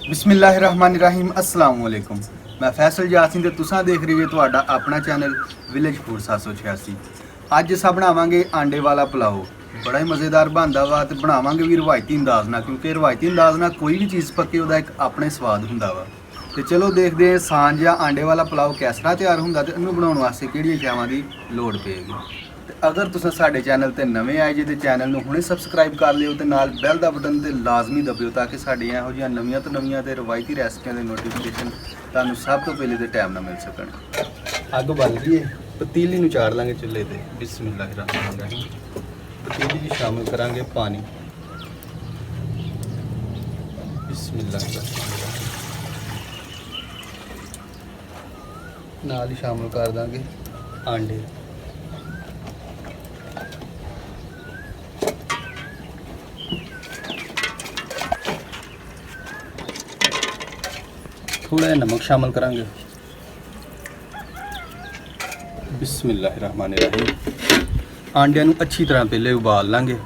बिस्मिल्लाहिर्रहमानिर्रहीम अस्सलाम वालेकुम। मैं फैसल यासीन ते तुसां देख रही है ਤੁਹਾਡਾ अपना चैनल विलेज फूड 786। ਅੱਜ ਅਸਾਂ ਬਣਾਵਾਂਗੇ ਆਂਡੇ ਵਾਲਾ ਪੁਲਾਓ। ਬੜਾ ਹੀ ਮਜ਼ੇਦਾਰ ਬਣਦਾ ਵਾ ਤੇ ਬਣਾਵਾਂਗੇ ਵੀ ਰਵਾਇਤੀ ਅੰਦਾਜ਼ ਨਾਲ, ਕਿਉਂਕਿ ਰਵਾਇਤੀ ਅੰਦਾਜ਼ ਨਾਲ ਕੋਈ ਵੀ ਚੀਜ਼ ਪੱਕੇ ਉਹਦਾ ਇੱਕ ਆਪਣੇ ਸਵਾਦ ਹੁੰਦਾ ਵਾ। ਤੇ ਚਲੋ ਦੇਖਦੇ ਹਾਂ ਸਾਂਝ ਜਾਂ ਆਂਡੇ ਵਾਲਾ ਪੁਲਾਓ ਕਿਸ ਤਰ੍ਹਾਂ ਤਿਆਰ ਹੁੰਦਾ ਤੇ ਇਹਨੂੰ ਬਣਾਉਣ ਵਾਸਤੇ ਕਿਹੜੀਆਂ ਸ਼ੈਵਾਂ ਦੀ ਲੋੜ ਪਏਗੀ। अगर तुम साढ़े चैनल पर नवे आए जे तो चैनल में हुणे सबसक्राइब कर लियो तो नाल बैल का बटन तो लाजमी दबियो ताकि साड़ियाँ यहो जिहियां नवीं तो नवीं तो रवायती रेसिपियां के नोटिफिकेशन तुहानूं सब तो पहले तो टाइम ना मिल सकन। अग बल गई है, पतीली नूं चाड़ लांगे चुल्हे ते। बिस्मिल्लाहिर्रहमानिर्रहीम। पतीली च शामिल करांगे पानी। बिस्मिल्लाहिर्रहमानिर्रहीम। नाल ही शामिल कर देंगे आंडे। थोड़ा नमक शामिल करांगे। बिस्मिल्लाहिर्रहमानिर्रहीम। आंडियां नूं अच्छी तरह पहले उबाल लांगे।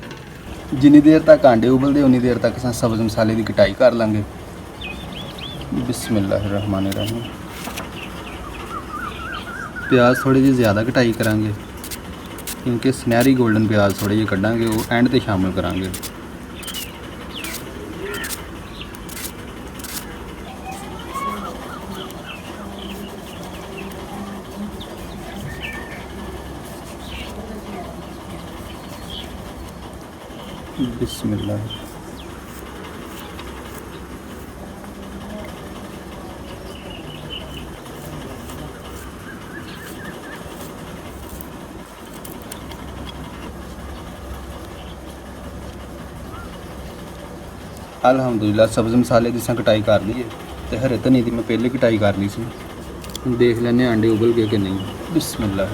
जिन्नी देर तक आंडे उबलते उन्नी देर तक असां सब्ज़ मसाले की कटाई कर लांगे। बिस्मिल्लाहिर्रहमानिर्रहीम। प्याज थोड़े जी ज़्यादा कटाई करांगे क्योंकि सुनहरी गोल्डन प्याज थोड़े जे कड्डांगे, वो एंड ते शामिल करांगे। बिस्मिल्लाह। अल्हम्दुलिल्लाह सब्ज़ मसाले की कटाई कर ली है तो हरे धनी की मैं पहले कटाई कर ली सी। देख लेने आंडे उबल गए कि नहीं। बिस्मिल्लाह।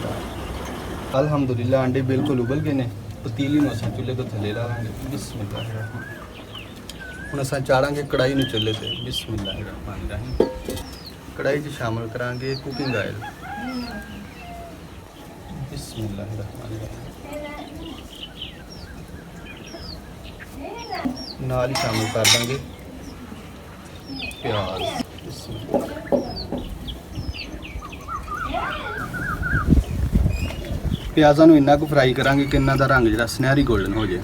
अल्हम्दुलिल्लाह आंडे बिल्कुल उबल गए ने। पतीली में असां चुल्हे तो थले लावांगे। बिस्मिल्लाह। हुण असां चाड़ांगे कढ़ाई नूं चुल्हे ते। बिस्मिल्लाहिर्रहमानिर्रहीम। कढ़ाई च शामिल करांगे कुकिंग ऑयल। बिस्मिल्लाहिर्रहमानिर्रहीम। नाल ही शामिल कर देंगे प्याज। प्याज़ों नूं इन्ना कुछ फ्राई करांगे कि इन्हां दा रंग जिहड़ा सुनहरी गोल्डन हो जाए।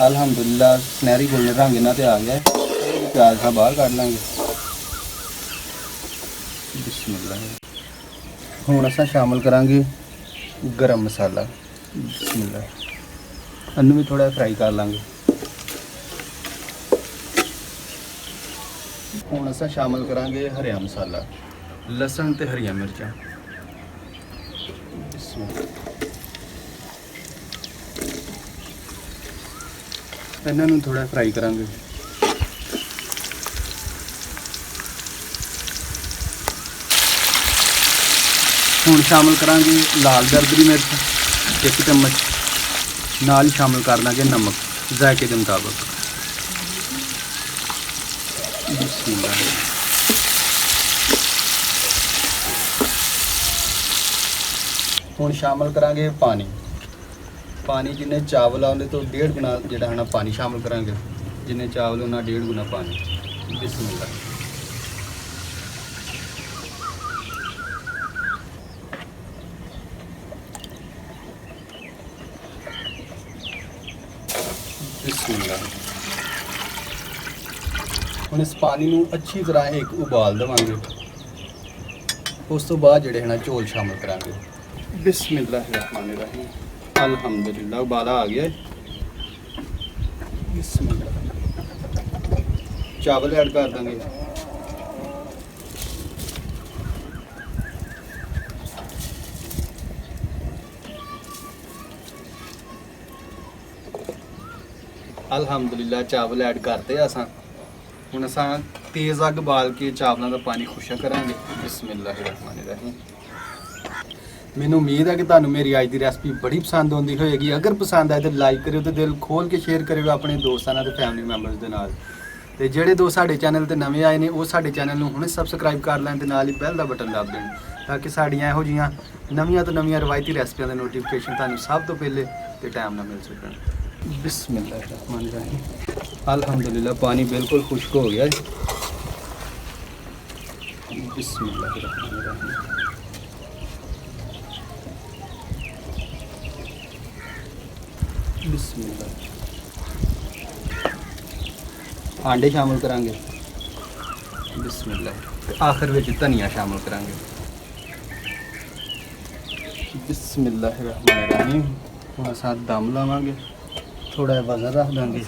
अल्हम्दुलिल्लाह सुनहरी गोल्डन रंग इन्हां ते आ गया है। प्याज का बाहर काट लांगे। बिस्मिल्लाह। हुण असां शामिल करांगे गरम मसाला। बिस्मिल्लाह। इन्हूं भी थोड़ा फ्राई कर लांगे। हुण असां शामिल करांगे हरिया मसाला, लसन ते हरिया मिर्चां। इन्हां नूं थोड़ा फ्राई करांगे। हुण शामिल करांगे लाल दरदरी मिर्च 1 चम्मच। नाल ही शामिल कर देंगे नमक जायके के मुताबिक। हुण शामिल करांगे पानी। पानी जिन्ने चावल आने तो 1.5 गुना जिहड़ा है ना पानी शामिल करांगे। जिन्ने चावल उन्ना 1.5 गुना पानी। बिस्मिल्लाह। बिस्मिल्लाह। हुण इस पानी नूं अच्छी तरह एक उबाल देवांगे। उस तो बाद जिहड़े है ना चौल शामिल करांगे। बिस्मिल्लाहिर्रहमानिर्रहीम। अल्हम्दुलिल्लाह उबाला आ गया है। बिस्मिल्लाह। चावल ऐड कर देंगे। अल्हम्दुलिल्लाह चावल ऐड करते असां। हुण असां तेज़ अग बाल के चावलों का पानी खुशक करांगे। बिस्मिल्लाहिर्रहमानिर्रहीम। मैनूं उम्मीद है कि तुहानूं मेरी अज की रेसिपी बड़ी पसंद आउंदी होएगी। अगर पसंद आए तो लाइक करियो तो दिल खोल के शेयर करियो अपने दोस्तां नाल ते फैमिली मैंबर्स दे नाल। ते जेहड़े दोस्त साडे चैनल ते नवे आए ने वो साडे चैनल नूं हुणे सबसक्राइब कर लैण ते नाल ही बैल दा बटन दब देण ताकि साड़ियां इहो जिहियां नवीं तो नवीं रवायती रेसिपियां दे नोटिफिकेशन तुहानूं सब तो पहले ते टाइम नाल मिल सकण। बिस्मिल्लाहिर्रहमानिर्रहीम। अल्हम्दुलिल्लाह पानी बिल्कुल खुश्क हो गया है। बिस्मिल्लाहिर्रहमानिर्रहीम। बिस्मिल्लाह। आंडे शामिल करांगे। बिस्मिल्लाह। ते आखिर विच धनिया शामिल करांगे। बिस्मिल्लाहिर्रहमानिर्रहीम। हुण असां दम लावांगे, थोड़ा वज़न रख देंगे।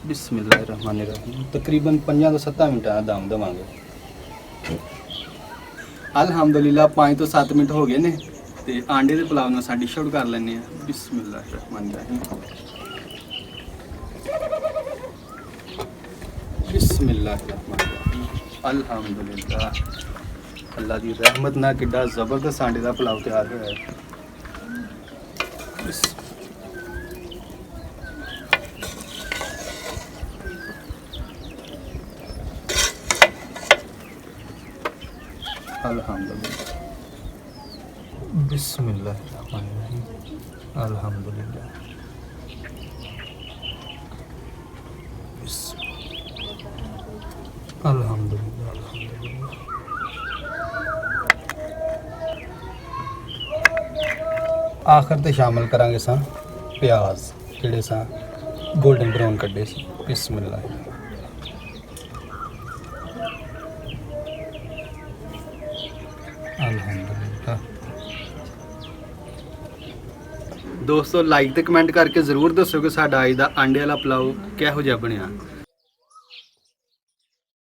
बिस्मिल्लाहिर्रहमानिर्रहीम। तकरीबन 5 ਤੋਂ 7 ਮਿੰਟਾਂ ਦਾ ਦਮ ਦੇਵਾਂਗੇ। अल्हम्दुलिल्लाह 5 ਤੋਂ 7 ਮਿੰਟ ਹੋ ਗਏ ਨੇ ਤੇ ਆਂਡੇ ਦੇ ਪੁਲਾਵ ਨਾਲ ਸਾਡੀ ਸ਼ੁਰੂ ਕਰ ਲੈਂਦੇ ਆ। ਬਿਸਮਿल्लाहिर्रहमानिर्रहीम। बिस्मिल्लाहिर्रहमानिर्रहीम। अल्हम्दुलिल्लाह। अल्लाह की रहमत ना किड्डा ज़बरदस्त आंडे का पुलाव तैयार होया है। अल्हम्दुलिल्लाह। बिस्मिल्लाहिर्रहमानिर्रहीम। अल्हम्दुलिल्लाह। अल्हम्दुलिल्लाह। अल्हम्दुलिल्लाह। आखिर ते शामिल करांगे सा प्याज जिहड़े सा गोल्डन ब्राउन कड्डे सी। बिस्मिल्लाह। अल्हम्दुलिल्लाह। दोस्तों लाइक ते कमेंट करके ज़रूर दस्सो कि साडा अज दा आंडे वाला पुलाव किहो जिहा बनिया।